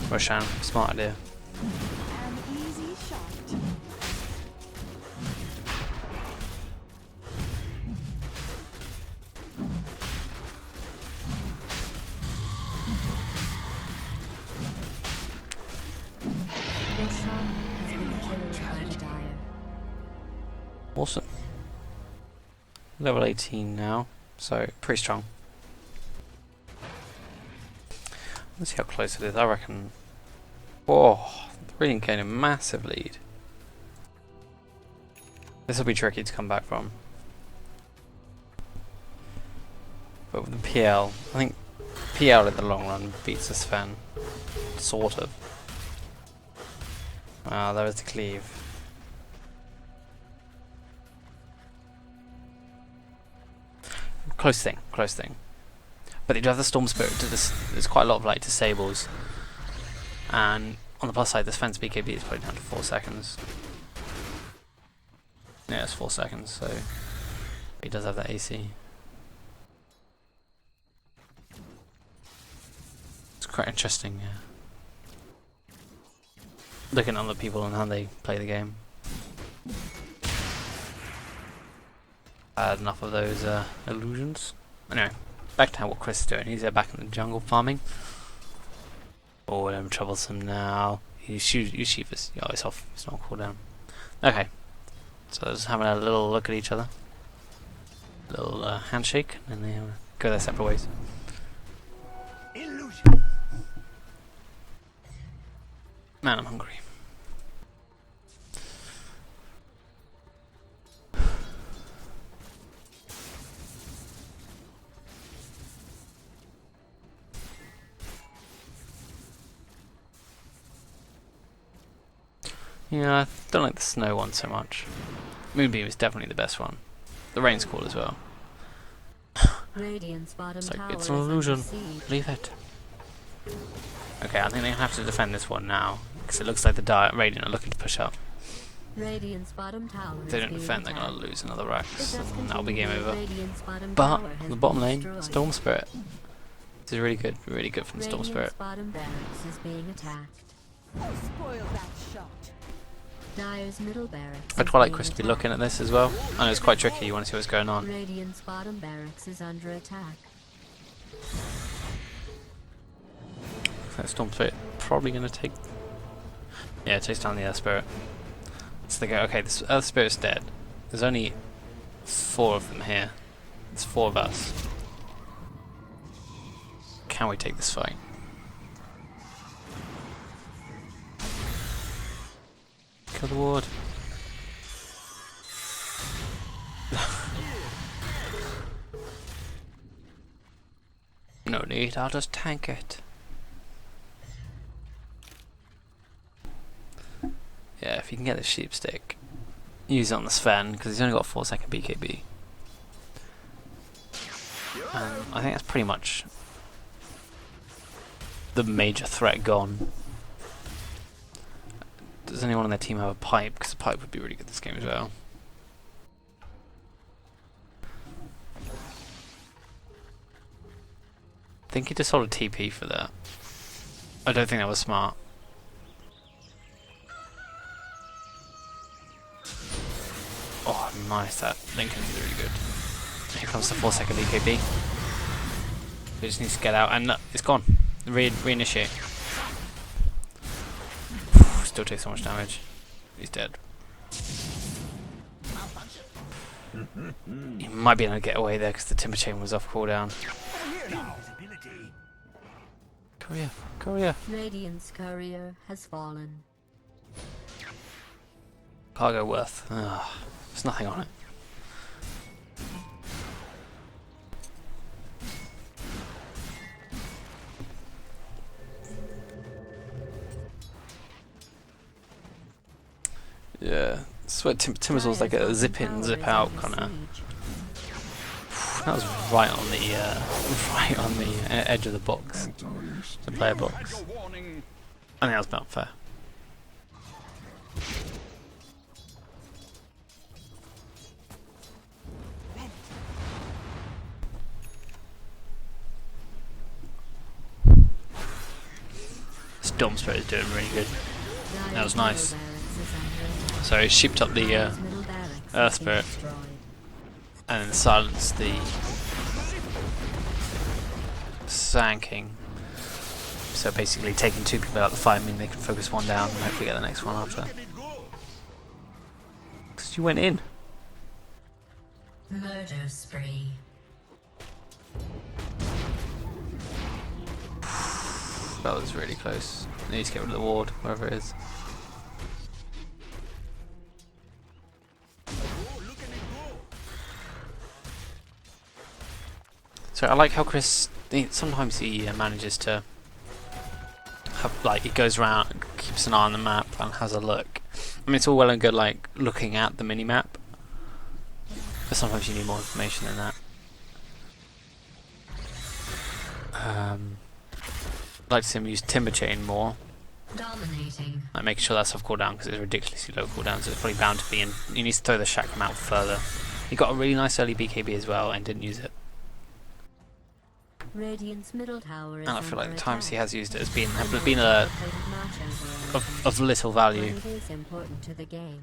Roshan, smart idea. An easy shot. Roshan has been killed by the Dire. Awesome. Level 18 now, so pretty strong. Let's see how close it is. I reckon. Whoa, really gained a massive lead. This will be tricky to come back from. But with the PL, I think PL in the long run beats the Sven. Sort of. Ah, there is the cleave. Close thing, close thing. But they do have the Storm Spirit. There's quite a lot of like disables. And on the plus side, this Sven's BKB is probably down to 4 seconds. Yeah, it's 4 seconds, so he does have that AC. It's quite interesting, yeah. Looking at other people and how they play the game. I had enough of those illusions. Anyway, back to what Chris is doing. He's back in the jungle farming. Oh, I'm troublesome now. You Shivas. Oh, it's off. It's not cooldown. Okay. So just having a little look at each other. Little handshake, and then they go their separate ways. Illusion. Man, I'm hungry. Yeah, I don't like the snow one so much. Moonbeam is definitely the best one. The rain's cool as well. Radiant's bottom It's tower like, it's an is under illusion. siege. Leave it. Okay, I think they have to defend this one now. Because it looks like the Radiant are looking to push up. Radiant's bottom tower If they is don't being defend, they're attacked. going to lose another If Rax. that's And that'll be game continued, over. Radiant's bottom But, tower on has the been bottom lane, destroyed. Storm Spirit. This is really good from the Storm Radiant's Spirit. bottom barracks is being attacked. Spoil that shot. Dire's middle barracks I'd is quite like being Chris to be attacked. looking at this as well. I know it's quite tricky, you want to see what's going on. Radiant's bottom barracks is under attack. That Storm Spirit probably going to take... Yeah, it takes down the Earth Spirit. So they go, okay, this Earth Spirit's dead. There's only 4 of them here. There's 4 of us. Can we take this fight? Kill the ward. No need, I'll just tank it. Yeah, if you can get the sheep stick, use it on the Sven, because he's only got a 4-second BKB. I think that's pretty much the major threat gone. Does anyone on their team have a pipe? Because a pipe would be really good this game as well. I think he just sold a TP for that. I don't think that was smart. Oh, nice, that Lincoln's really good. Here comes the 4-second BKB. He just needs to get out, and it's gone. Reinitiate. Still takes so much damage. He's dead. He might be able to get away there because the Timber Chain was off cooldown. Courier, courier. Radiant's courier has fallen. Cargo worth. Ugh, there's nothing on it. Yeah, it's where Timbersaw's like a zip in, zip out kind of. That was right on the edge of the box, the player box. I think that was about fair. Storm Spirit is doing really good. That was nice. So he sheeped up the Earth Spirit and then silenced the Sand King. So basically taking 2 people out of the fight means they can focus 1 down and hopefully get the next one after. Because you went in. Murder spree. That was really close. I need to get rid of the ward, wherever it is. So I like how Chris, sometimes he manages to have, like, he goes around, keeps an eye on the map and has a look. I mean, it's all well and good, like, looking at the mini-map, but sometimes you need more information than that. I'd like to see him use Timber Chain more. Dominating. Like, making sure that's off cooldown because it's ridiculously low cooldown, so it's probably bound to be, and he needs to throw the Shakram out further. He got a really nice early BKB as well and didn't use it. Radiant's middle tower is And I feel like the under times he attack. has used it has been of little value. But it is important to the game.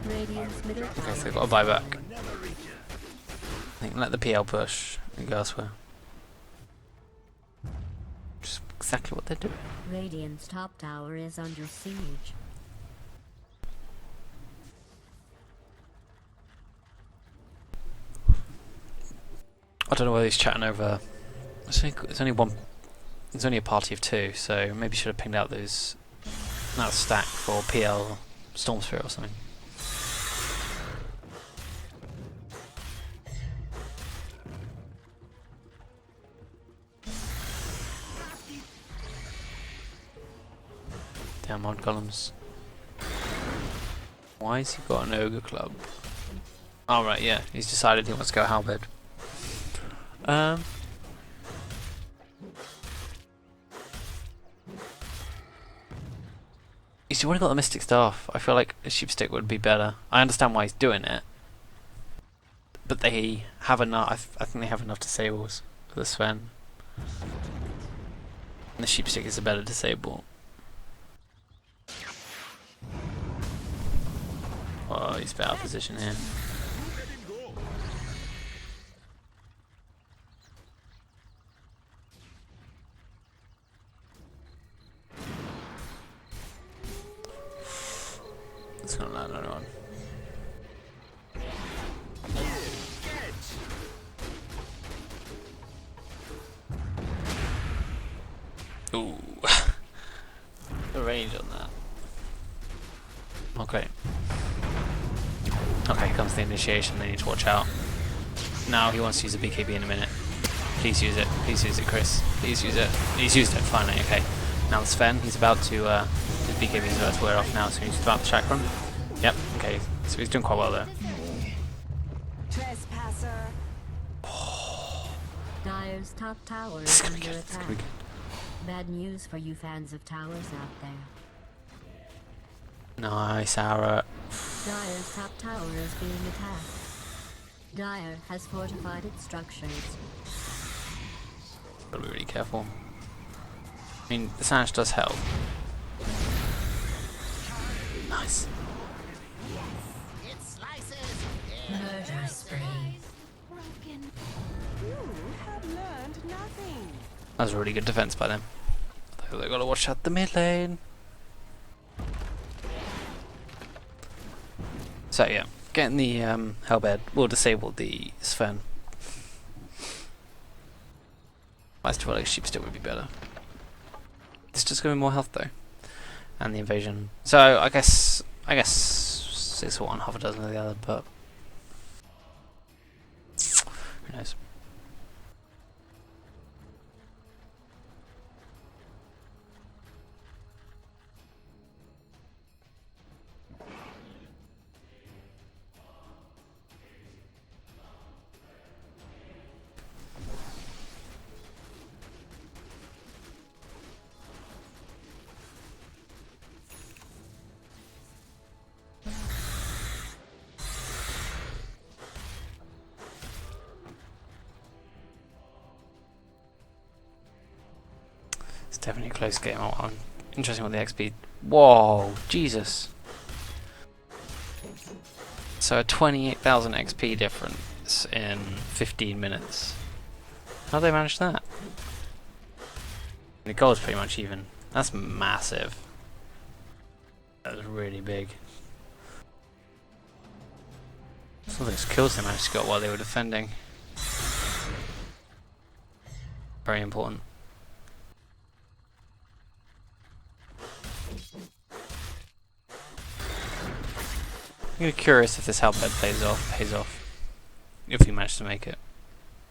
Radiant's middle tower. Okay, so they've got a buyback. I think let the PL push and go elsewhere. Just exactly what they're doing. Radiant's top tower is under siege. I don't know whether he's chatting over. It's only a party of 2, so maybe should have pinged out that stack for PL Storm Spirit or something. Damn mod columns. Why has he got an ogre club? Oh right, yeah, he's decided he wants to go halberd. He's already got the Mystic Staff. I feel like a sheep stick would be better. I understand why he's doing it, but they have enough. I think they have enough disables for the Sven. And the sheep stick is a better disable. Oh, he's better position here. another one. Ooh. The range on that. Okay. Okay, here comes the initiation. They need to watch out. Now he wants to use a BKB in a minute. Please use it. Please use it, Chris. Please use it. He's used it, finally. Okay. Now the Sven, he's about to, his BKB is about to wear off now, so he's about to chakram. Yep, okay. So he's doing quite well there. Trespasser. Dire's top tower This is is gonna under be good. This is attack. gonna be good. Bad news for you fans of towers out there. Nice, Aura. Dire's top tower is being attacked. Dire has fortified its structures. Gotta be really careful. I mean, the Sanch does help. Nice. Murder spree. Broken. You have learned nothing. That was a really good defense by them. They gotta watch out the mid lane. So yeah, getting the Hellbed will disable the Sven. I still feel like Sheep still would be better. It's just gonna be more health though, and the invasion. So I guess it's one half a dozen of the other, but who knows. It's definitely a close game. Oh, interesting what the XP. Whoa, Jesus! So a 28,000 XP difference in 15 minutes. How'd they manage that? The goal's pretty much even. That's massive. That was really big. Some of those kills they managed to get while they were defending. Very important. I'm curious if this Hellbed pays off. If he managed to make it.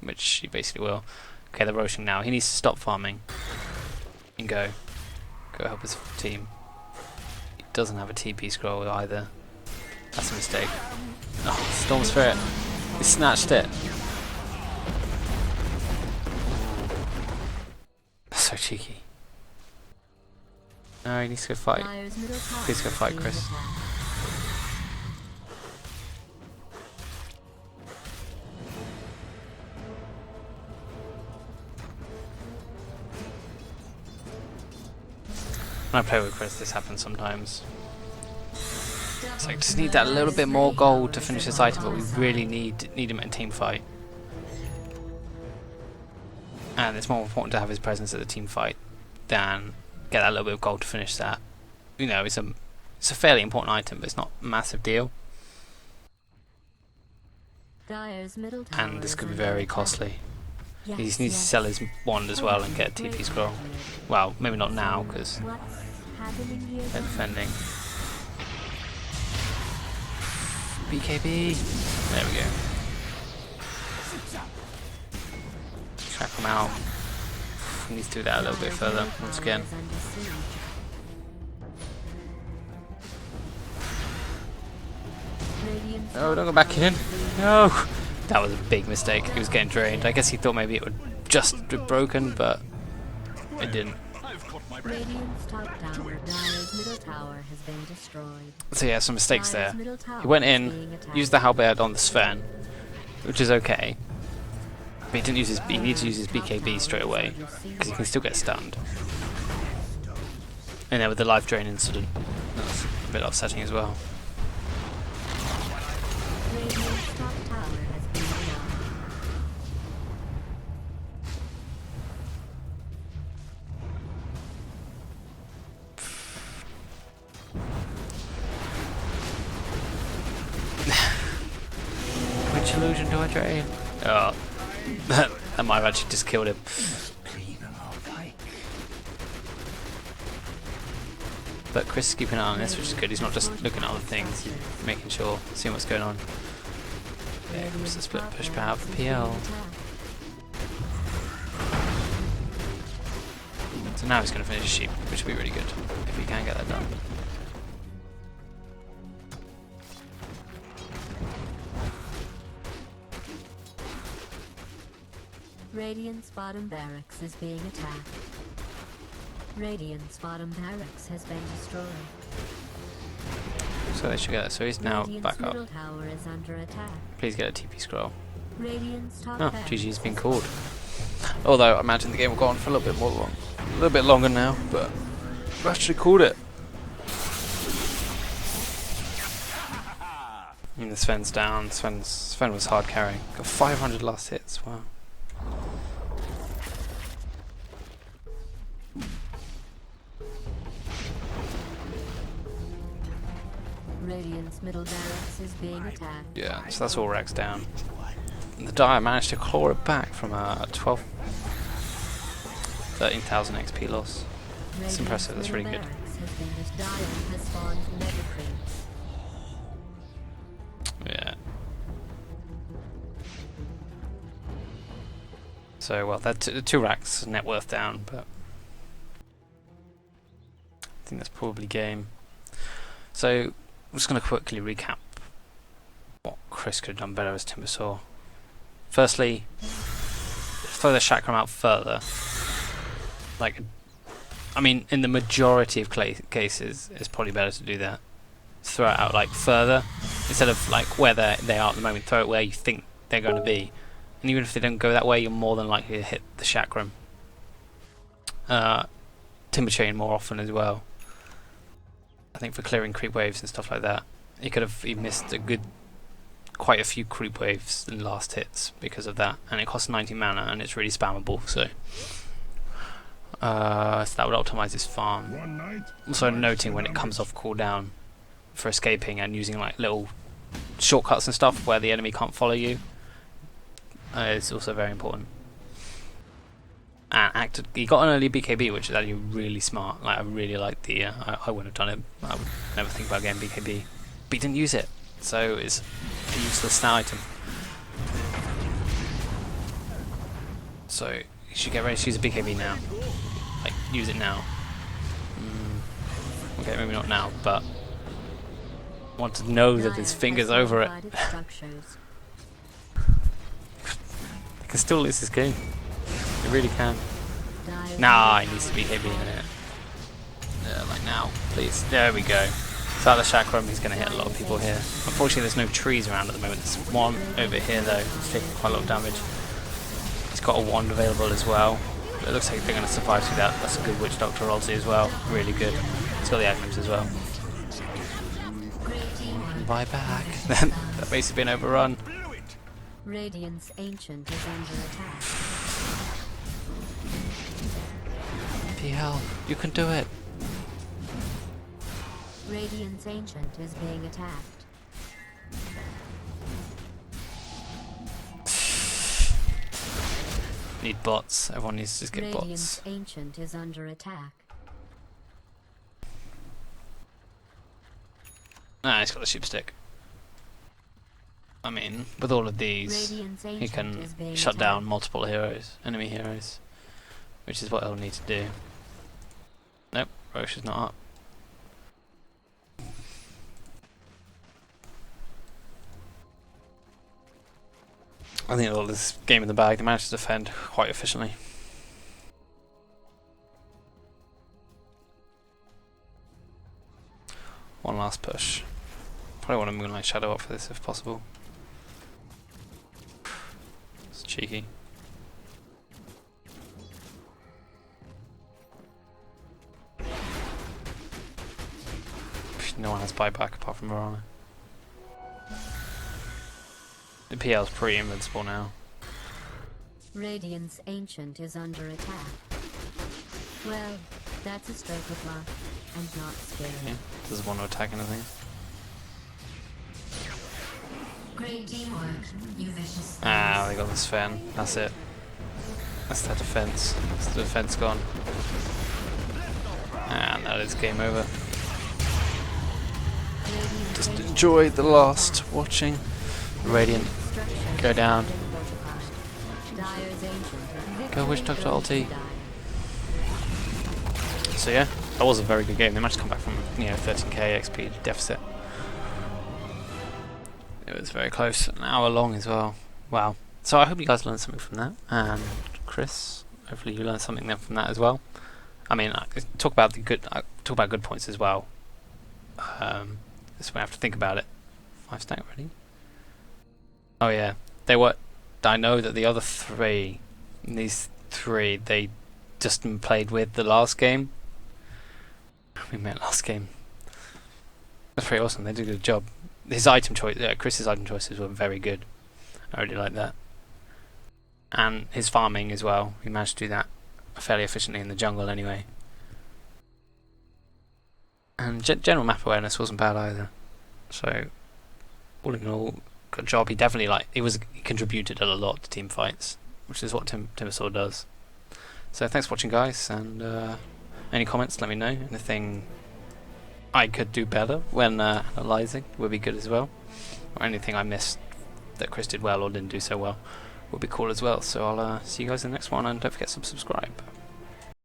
Which he basically will. Okay, they're rushing now. He needs to stop farming. And go help his team. He doesn't have a TP scroll either. That's a mistake. Oh, Storm Spirit. He snatched it. That's so cheeky. No, he needs to go fight. Dire's middle tower Please go is fight, being Chris. attacked. When I play with Chris, this happens sometimes. It's like, just need that little bit more gold to finish this item, but we really need him in a team fight. And it's more important to have his presence at the team fight than get that little bit of gold to finish that. You know, it's a fairly important item, but it's not a massive deal. Dire's middle tower And this is could be under very attack. costly. Yes, He just needs to yes. sell his wand as well and get a TP scroll. Well, maybe not now, because What's happening here? they're defending. BKB. There we go. Track him out. He needs to do that a little bit further once again. No, don't go back in. No! That was a big mistake. He was getting drained. I guess he thought maybe it would just have broken, but it didn't. Radiant's top tower, Dire's middle tower has been destroyed. So yeah, some mistakes there. Dire's middle tower He went is in, being attacked. used the halberd on the Sven, which is okay. But he didn't use his. He needs to use his BKB straight away because he can still get stunned. And then with the life drain incident, that's a bit upsetting as well. Radiant's top tower has been destroyed. illusion to a drain. Oh, that might have actually just killed him. But Chris is keeping an eye on this, which is good. He's not just looking at other things, he's making sure, seeing what's going on. There comes the split push power of the PL. So now he's going to finish sheep, which will be really good, if he can get that done. Radiant's bottom barracks is being attacked. Radiant's bottom barracks has been destroyed. So they should get that. So he's now Radiant's back up. middle tower is under attack. Please get a TP scroll. Radiant's top Oh, barracks GG's been is called. Although I imagine the game will go on for a little bit more long, a little bit longer now, but we actually called it. And the Sven's down. Sven was hard carrying. Got 500 last hits. Wow. Radiant's middle barracks is being attacked. Yeah, so that's all Rex down. And the Dire managed to claw it back from a 13,000 XP loss. That's impressive, that's really good. Yeah. So, well, that two racks net worth down, but I think that's probably game. So, I'm just going to quickly recap what Chris could have done better as Timbersaw. Firstly, throw the chakram out further. Like, I mean, in the majority of cases, it's probably better to do that. Throw it out like further instead of like where they are at the moment. Throw it where you think they're going to be, and even if they don't go that way, you're more than likely to hit the chakram. Timber chain more often as well. I think for clearing creep waves and stuff like that, he missed quite a few creep waves in last hits because of that, and it costs 90 mana and it's really spammable. So that would optimize his farm. Also noting when it comes off cooldown for escaping and using like little shortcuts and stuff where the enemy can't follow you is also very important. And he got an early BKB, which is actually really smart. Like I really like the. I wouldn't have done it. I would never think about getting BKB, but he didn't use it, so it's a useless stat item. So you should get ready to use a BKB now. Like use it now. Okay, maybe not now, but I want to know that his finger's over it. They can still lose this game. They really can. Nah, he needs to be BKB in it. Like now, please. There we go. Without the chakram, he's going to hit a lot of people here. Unfortunately, there's no trees around at the moment. There's one over here, though. It's taking quite a lot of damage. He's got a wand available as well. But it looks like they're going to survive through that. That's a good Witch Doctor ulti as well. Really good. He's got the items as well. Bye back. That base has been overrun. Radiant's Ancient is under attack. PL, you can do it. Radiant's Ancient is being attacked. Need bots. Everyone needs to get Radiant's bots. Ancient is under attack. Ah, he's got the sheep stick. I mean, with all of these, Radiant's he Ancient can is being shut down attacked. multiple heroes, enemy heroes, which is what he'll need to do. Nope, Roche is not up. I think all this game in the bag, they managed to defend quite efficiently. One last push. Probably want to Moonlight Shadow up for this if possible. It's cheeky. No one has buyback apart from Mirana. The PL's pretty invincible now. Radiant's Ancient is under attack. Well, that's a stroke of luck, and not scary. Yeah, doesn't want to attack anything. Great teamwork, you vicious. Ah, they got this fan. That's it. That's their defense. That's the defense gone. And that is game over. Just enjoy the last watching. Radiant go down. Go Witch Doctor ulti. So yeah, that was a very good game. They managed to come back from 13k XP deficit. It was very close, an hour long as well. Wow. So I hope you guys learned something from that. And Chris, hopefully you learned something then from that as well. I mean, talk about good points as well. This way I have to think about it. 5 stack ready. Oh yeah, I know that the other three, these three, they just played with the last game. We met last game. That's pretty awesome. They did a good job. His item choice, Chris's item choices were very good. I really like that. And his farming as well. He managed to do that fairly efficiently in the jungle anyway. And general map awareness wasn't bad either. So, all in all, good job. He definitely he contributed a lot to team fights, which is what Timbersaw does. So thanks for watching, guys, and any comments, let me know. Anything I could do better when analysing would be good as well, or anything I missed that Chris did well or didn't do so well would be cool as well. So I'll see you guys in the next one, and don't forget to subscribe.